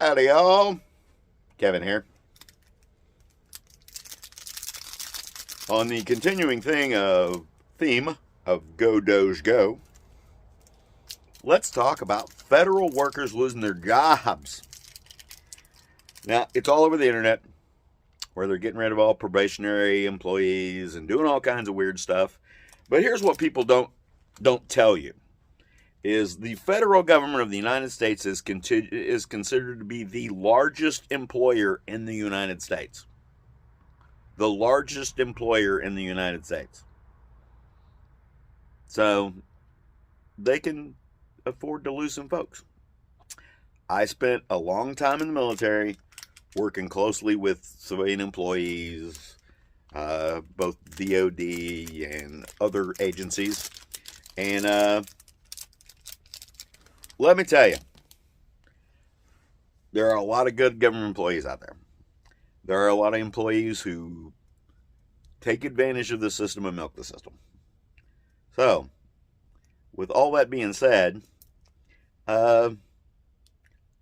Howdy, y'all. Kevin here. On the continuing theme of Go Doge Go, let's talk about federal workers losing their jobs. Now, it's all over the internet where they're getting rid of all probationary employees and doing all kinds of weird stuff. But here's what people don't tell you. Is the federal government of the United States is considered to be the largest employer in the United States. The largest employer in the United States. So they can afford to lose some folks. I spent a long time in the military working closely with civilian employees, both DOD and other agencies. And let me tell you, there are a lot of good government employees out there. There are a lot of employees who take advantage of the system and milk the system. So, with all that being said, I'm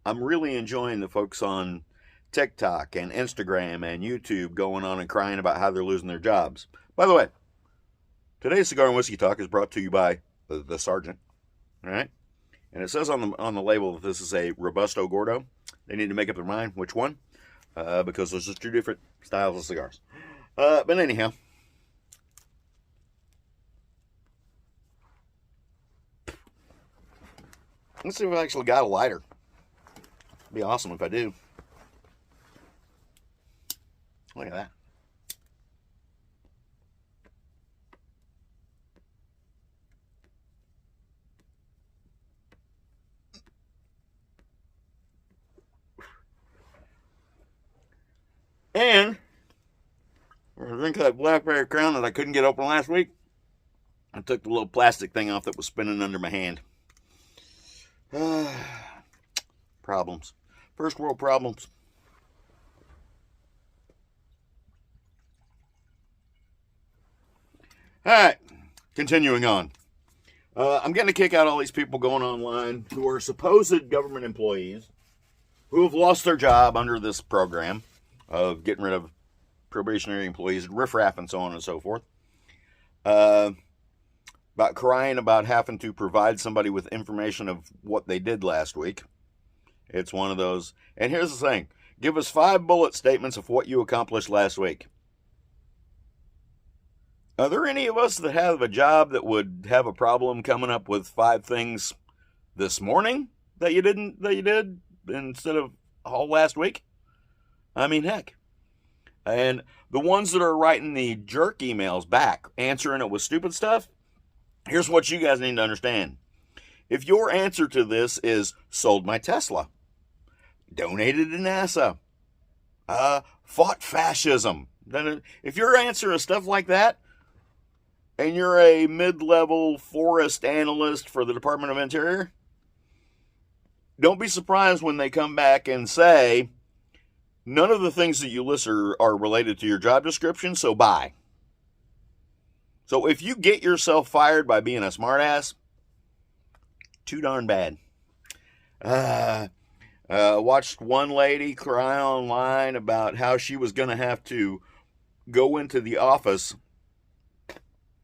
really enjoying the folks on TikTok and Instagram and YouTube going on and crying about how they're losing their jobs. By the way, today's Cigar and Whiskey Talk is brought to you by the Sergeant. All right? And it says on the label that this is a Robusto Gordo. They need to make up their mind which one, because there's just two different styles of cigars. But anyhow, let's see if I actually got a lighter. It'd be awesome if I do. Look at that. And I drink that blackberry crown that I couldn't get open last week. I took the little plastic thing off that was spinning under my hand. Problems. First world problems. Alright, continuing on. I'm getting a kick out of all these people going online who are supposed government employees who have lost their job under this program of getting rid of probationary employees, riffraff, and so on and so forth. About crying about having to provide somebody with information of what they did last week. It's one of those. And here's the thing. Give us 5 bullet statements of what you accomplished last week. Are there any of us that have a job that would have a problem coming up with 5 things this morning that you did instead of all last week? I mean, heck. And the ones that are writing the jerk emails back, answering it with stupid stuff, here's what you guys need to understand. If your answer to this is, sold my Tesla, donated to NASA, fought fascism, if your answer is stuff like that, and you're a mid-level forest analyst for the Department of Interior, don't be surprised when they come back and say, none of the things that you list are related to your job description, so bye. So if you get yourself fired by being a smartass, too darn bad. Watched one lady cry online about how she was going to have to go into the office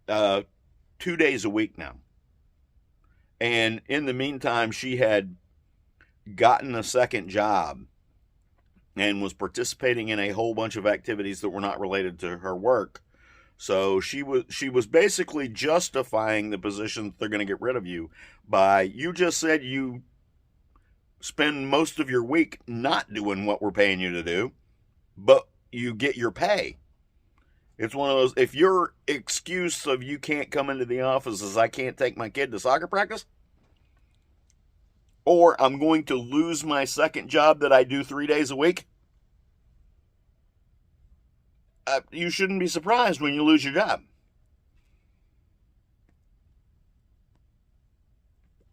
2 days a week now. And in the meantime, she had gotten a second job and was participating in a whole bunch of activities that were not related to her work. So she was basically justifying the position that they're going to get rid of you by, you just said you spend most of your week not doing what we're paying you to do, but you get your pay. It's one of those, if your excuse of you can't come into the office is I can't take my kid to soccer practice, or I'm going to lose my second job that I do 3 days a week, you shouldn't be surprised when you lose your job.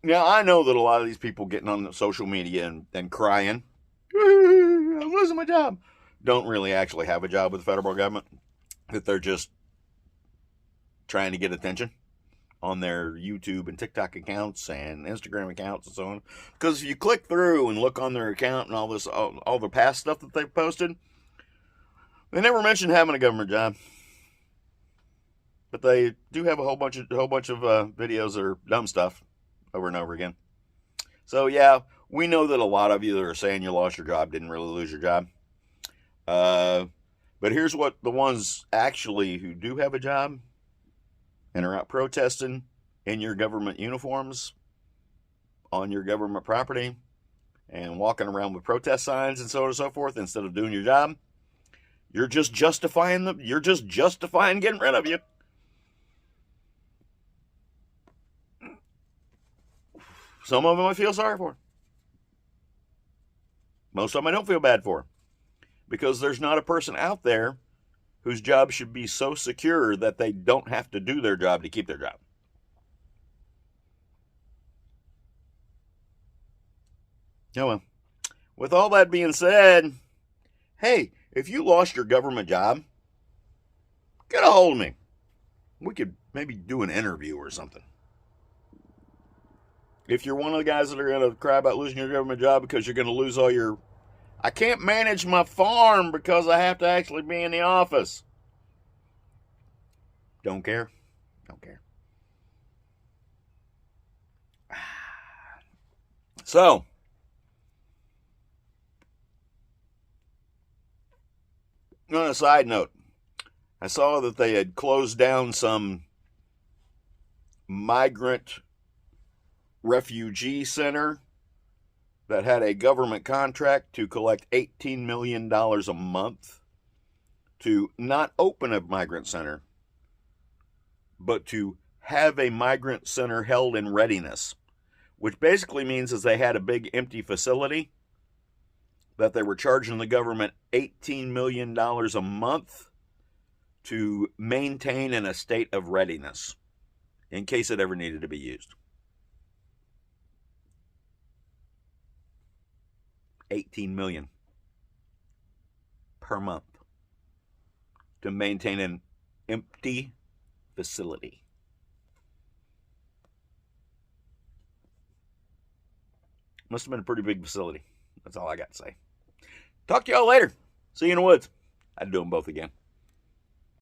Now, I know that a lot of these people getting on social media and crying, I'm losing my job, don't really actually have a job with the federal government, that they're just trying to get attention on their YouTube and TikTok accounts and Instagram accounts and so on. Because if you click through and look on their account and all the past stuff that they've posted, they never mention having a government job. But they do have a whole bunch of videos that are dumb stuff over and over again. So yeah, we know that a lot of you that are saying you lost your job didn't really lose your job. But here's what the ones actually who do have a job and are out protesting in your government uniforms on your government property and walking around with protest signs and so on and so forth instead of doing your job, you're just justifying getting rid of you. Some of them I feel sorry for. Most of them I don't feel bad for. Because there's not a person out there whose job should be so secure that they don't have to do their job to keep their job. Oh well. With all that being said, hey, if you lost your government job, get a hold of me. We could maybe do an interview or something. If you're one of the guys that are going to cry about losing your government job because you're going to lose all your... I can't manage my farm because I have to actually be in the office. Don't care. Don't care. So, on a side note, I saw that they had closed down some migrant refugee center that had a government contract to collect $18 million a month to not open a migrant center, but to have a migrant center held in readiness, which basically means is they had a big empty facility that they were charging the government $18 million a month to maintain in a state of readiness in case it ever needed to be used. 18 million per month to maintain an empty facility. Must have been a pretty big facility. That's all I got to say. Talk to y'all later. See you in the woods. I'd do them both again.